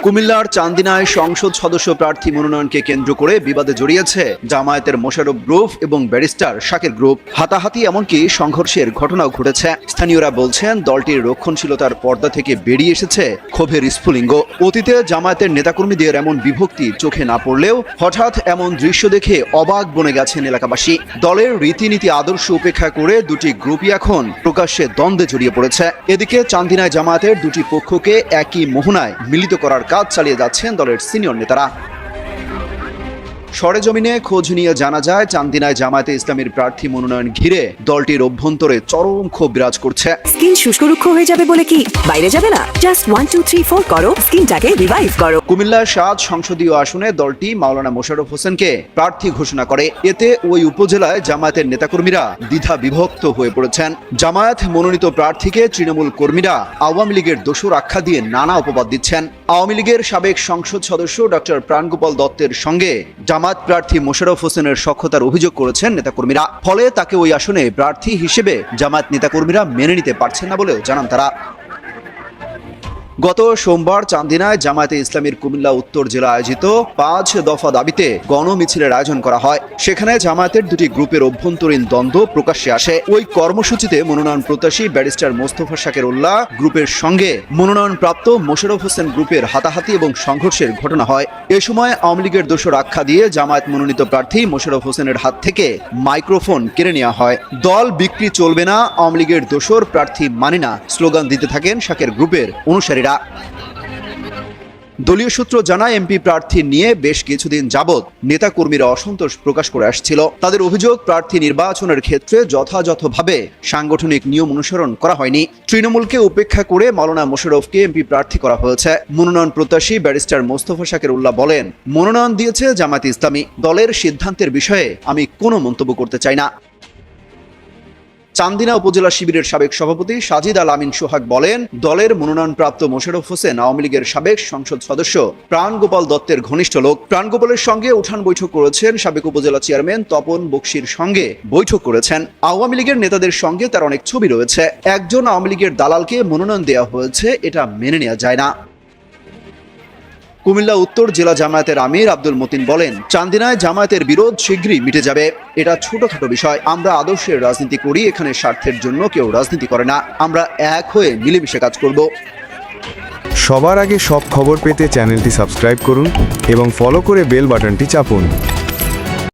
কুমিল্লার চান্দিনায় সংসদ সদস্য প্রার্থী মনোনয়নকে কেন্দ্র করে বিবাদে জড়িয়েছে জামায়াতের মোশাররফ গ্রুপ এবং ব্যারিস্টার শাকির গ্রুপ। হাতাহাতি এমনকি সংঘর্ষের ঘটনাও ঘটেছে। স্থানীয়রা বলছেন দলটির রক্ষণশীলতার পর্দা থেকে বেরিয়ে এসেছে ক্ষোভের স্ফুলিঙ্গ। অতীতে জামায়াতের নেতাকর্মীদের এমন বিভক্তি চোখে না পড়লেও হঠাৎ এমন দৃশ্য দেখে অবাক বনে গেছেন এলাকাবাসী। দলের রীতিনীতি আদর্শ উপেক্ষা করে দুটি গ্রুপই এখন প্রকাশ্যে দ্বন্দ্বে জড়িয়ে পড়েছে। এদিকে চান্দিনায় জামায়াতের দুটি পক্ষকে একই মোহনায় মিলিত করার কাজ চালিয়ে যাচ্ছেন দলের সিনিয়র নেতারা। সরেজমিনে খোঁজ নিয়ে জানা যায় চান্দিনায় জামায়াতে ইসলামীর প্রার্থী মনোনয়ন ঘিরে দলটির অভ্যন্তরে চরম ক্ষোভ বিরাজ করছে। স্কিন শুষ্ক রুক্ষ হয়ে যাবে বলে কি বাইরে যাবে না? জাস্ট 1 2 3 4 করো, স্কিনটাকে রিভাইভ করো। কুমিল্লার 7 সংসদীয় আসনে দলটি মাওলানা মোশাররফ হোসেনকে প্রার্থী ঘোষণা করে। এতে ওই উপজেলায় জামায়াতের নেতাকর্মীরা দ্বিধা বিভক্ত হয়ে পড়েছেন। জামায়াত মনোনীত প্রার্থীকে তৃণমূল কর্মীরা আওয়ামী লীগের দোসর আখ্যা দিয়ে নানা অপবাদ দিচ্ছেন। আওয়ামী লীগের সাবেক সংসদ সদস্য ডক্টর প্রাণগোপাল দত্তের সঙ্গে জামায়াত প্রার্থী মোশাররফ হোসেনের সখ্যতার অভিযোগ করেছেন নেতাকর্মীরা। ফলে তাকে ওই আসনে প্রার্থী হিসেবে জামায়াত নেতাকর্মীরা মেনে নিতে পারছেন না বলেও জানান তারা। গত সোমবার চান্দিনায় জামায়াতে ইসলামীর কুমিল্লা উত্তর জেলা আয়োজিত 5 দফা দাবিতে গণমিছিলের আয়োজন করা হয়। সেখানে জামায়াতের দুটি গ্রুপের অভ্যন্তরীণ দ্বন্দ্ব প্রকাশ্যে আসে। ওই কর্মসূচিতে মনোনয়ন প্রত্যাশী ব্যারিস্টার মোস্তফা শাকের উল্লাহ গ্রুপের সঙ্গে মনোনয়নপ্রাপ্ত মোশাররফ হোসেন গ্রুপের হাতাহাতি এবং সংঘর্ষের ঘটনা হয়। এ সময় আওয়ামী লীগের দোসর আখ্যা দিয়ে জামায়াত মনোনীত প্রার্থী মোশাররফ হোসেনের হাত থেকে মাইক্রোফোন কেড়ে নেওয়া হয়। দল বিক্রি চলবে না, আওয়ামী লীগের দোসর প্রার্থী মানি না স্লোগান দিতে থাকেন শাকের গ্রুপের অনুসারীরা। দলীয় সূত্র জানায় এমপি প্রার্থী নিয়ে বেশ কিছুদিন যাবৎ নেতাকর্মীরা অসন্তোষ প্রকাশ করে আসছিল। তাদের অভিযোগ প্রার্থী নির্বাচনের ক্ষেত্রে যথাযথভাবে সাংগঠনিক নিয়ম অনুসরণ করা হয়নি। তৃণমূলকে উপেক্ষা করে মাওলানা মোশাররফকে এমপি প্রার্থী করা হয়েছে। মনোনয়ন প্রত্যাশী ব্যারিস্টার মোস্তফা শাকের উল্লাহ বলেন, মনোনয়ন দিয়েছে জামায়াত ইসলামী, দলের সিদ্ধান্তের বিষয়ে আমি কোনো মন্তব্য করতে চাই না। চান্দিনা উপজেলা শিবিরের সাবেক সভাপতি সাজিদ আল আমিন সোহাগ বলেন, দলের মনোনয়নপ্রাপ্ত মোশাররফ হোসেন আওয়ামী লীগের সাবেক সংসদ সদস্য প্রাণগোপাল দত্তের ঘনিষ্ঠ লোক। প্রাণগোপালের সঙ্গে উঠান বৈঠক করেছেন। সাবেক উপজেলা চেয়ারম্যান তপন বক্সির সঙ্গে বৈঠক করেছেন। আওয়ামী লীগের নেতাদের সঙ্গে তার অনেক ছবি রয়েছে। একজন আওয়ামী লীগের দালালকে মনোনয়ন দেওয়া হয়েছে, এটা মেনে নেওয়া যায় না। কুমিল্লা উত্তর জেলা জামায়াতের আমির আব্দুল মতিন বলেন, চান্দিনায় জামায়াতের বিরোধ শীঘ্রই মিটে যাবে। এটা ছোটখাটো বিষয়। আমরা আদর্শের রাজনীতি করি, এখানে স্বার্থের জন্য কেউ রাজনীতি করে না। আমরা এক হয়ে মিলেমিশে কাজ করব। সবার আগে সব খবর পেতে চ্যানেলটি সাবস্ক্রাইব করুন এবং ফলো করে বেল বাটনটি চাপুন।